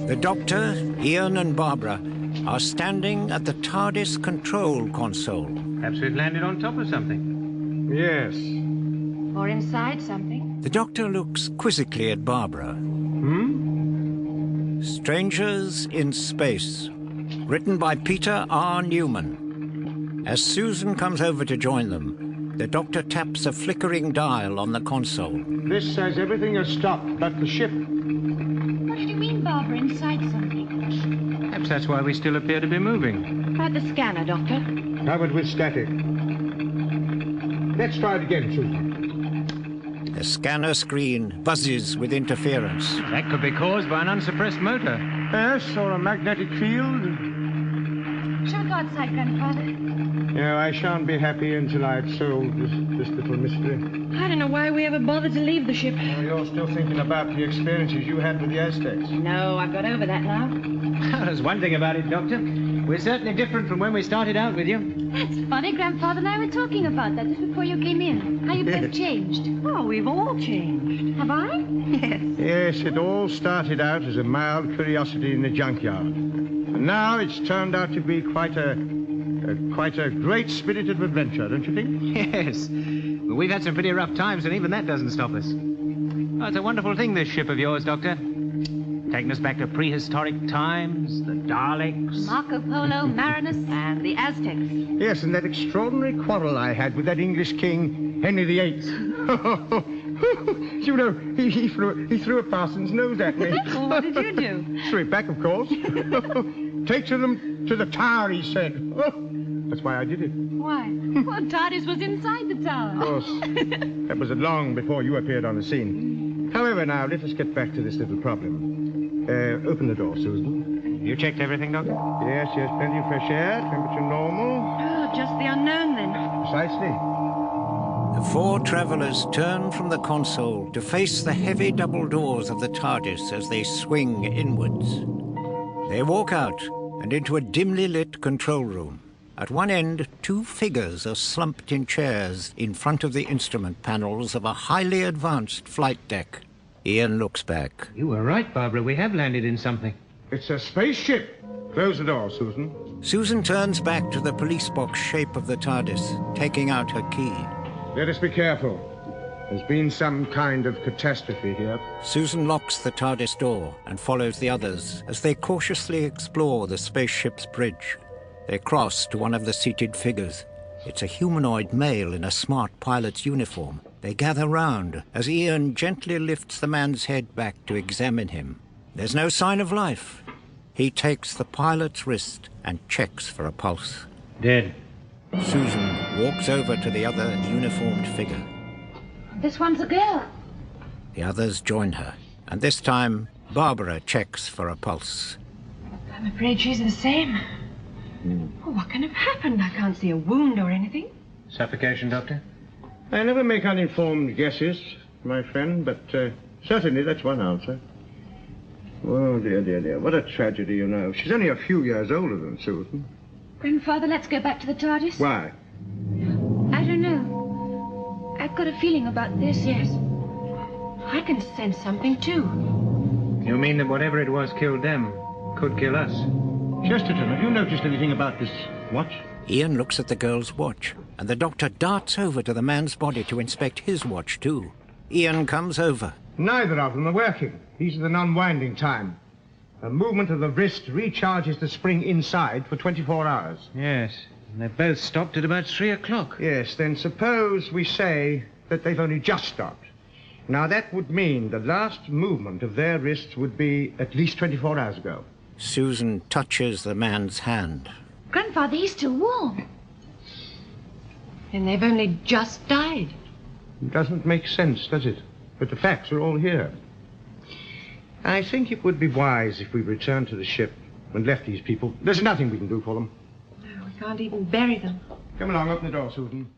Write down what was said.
The Doctor, Ian and Barbara are standing at the TARDIS control console. Perhaps we've landed on top of something. Yes. Or inside something. The Doctor looks quizzically at Barbara. Strangers in Space, written by Peter R. Newman. As Susan comes over to join them, the Doctor taps a flickering dial on the console. This says everything has stopped but the ship. What did you mean, Barbara, inside something? Perhaps that's why we still appear to be moving. About the scanner, Doctor. Covered with static. Let's try it again, Susan. The scanner screen buzzes with interference. That could be caused by an unsuppressed motor. Yes, or a magnetic field. Shall we go outside, Grandfather? No, I shan't be happy until I've solved this little mystery. I don't know why we ever bothered to leave the ship. Oh, you're still thinking about the experiences you had with the Aztecs. No, I've got over that now. There's one thing about it, Doctor. We're certainly different from when we started out with you. That's funny. Grandfather and I were talking about that just before you came in. How you both changed. Oh, we've all changed. Have I? Yes. Yes, it all started out as a mild curiosity in the junkyard. And now it's turned out to be quite a great spirit of adventure, don't you think? Yes. Well, we've had some pretty rough times, and even that doesn't stop us. Oh, it's a wonderful thing, this ship of yours, Doctor. Taking us back to prehistoric times, the Daleks. Marco Polo, Marinus, and the Aztecs. Yes, and that extraordinary quarrel I had with that English king, Henry VIII. You know, he threw a parson's nose at me. Well, what did you do? Threw it back, of course. Take them to the tower, he said. That's why I did it. Why? Well, TARDIS was inside the tower. Of course. That was long before you appeared on the scene. However, now, let us get back to this little problem. Open the door, Susan. You checked everything, Doctor? Yes, plenty of fresh air, temperature normal. Oh, just the unknown, then. Precisely. The four travellers turn from the console to face the heavy double doors of the TARDIS as they swing inwards. They walk out and into a dimly lit control room. At one end, two figures are slumped in chairs in front of the instrument panels of a highly advanced flight deck. Ian looks back. You were right, Barbara. We have landed in something. It's a spaceship. Close the door, Susan. Susan turns back to the police box shape of the TARDIS, taking out her key. Let us be careful. There's been some kind of catastrophe here. Susan locks the TARDIS door and follows the others as they cautiously explore the spaceship's bridge. They cross to one of the seated figures. It's a humanoid male in a smart pilot's uniform. They gather round as Ian gently lifts the man's head back to examine him. There's no sign of life. He takes the pilot's wrist and checks for a pulse. Dead. Susan walks over to the other uniformed figure. This one's a girl. The others join her, and this time Barbara checks for a pulse. I'm afraid she's the same. Oh, what can have happened? I can't see a wound or anything. Suffocation, Doctor? I never make uninformed guesses, my friend, but certainly that's one answer. Oh, dear. What a tragedy, you know. She's only a few years older than Susan. Grandfather, let's go back to the TARDIS. Why? I don't know. I've got a feeling about this, yes. I can sense something, too. You mean that whatever it was killed them could kill us? Chesterton, have you noticed anything about this watch? Ian looks at the girl's watch, and the Doctor darts over to the man's body to inspect his watch, too. Ian comes over. Neither of them are working. These are the non-winding time. A movement of the wrist recharges the spring inside for 24 hours. Yes, and they both stopped at about 3 o'clock. Yes, then suppose we say that they've only just stopped. Now, that would mean the last movement of their wrists would be at least 24 hours ago. Susan touches the man's hand. Grandfather, he's still warm. And they've only just died. It doesn't make sense, does it? But the facts are all here. I think it would be wise if we returned to the ship and left these people. There's nothing we can do for them. No, we can't even bury them. Come along, open the door, Susan.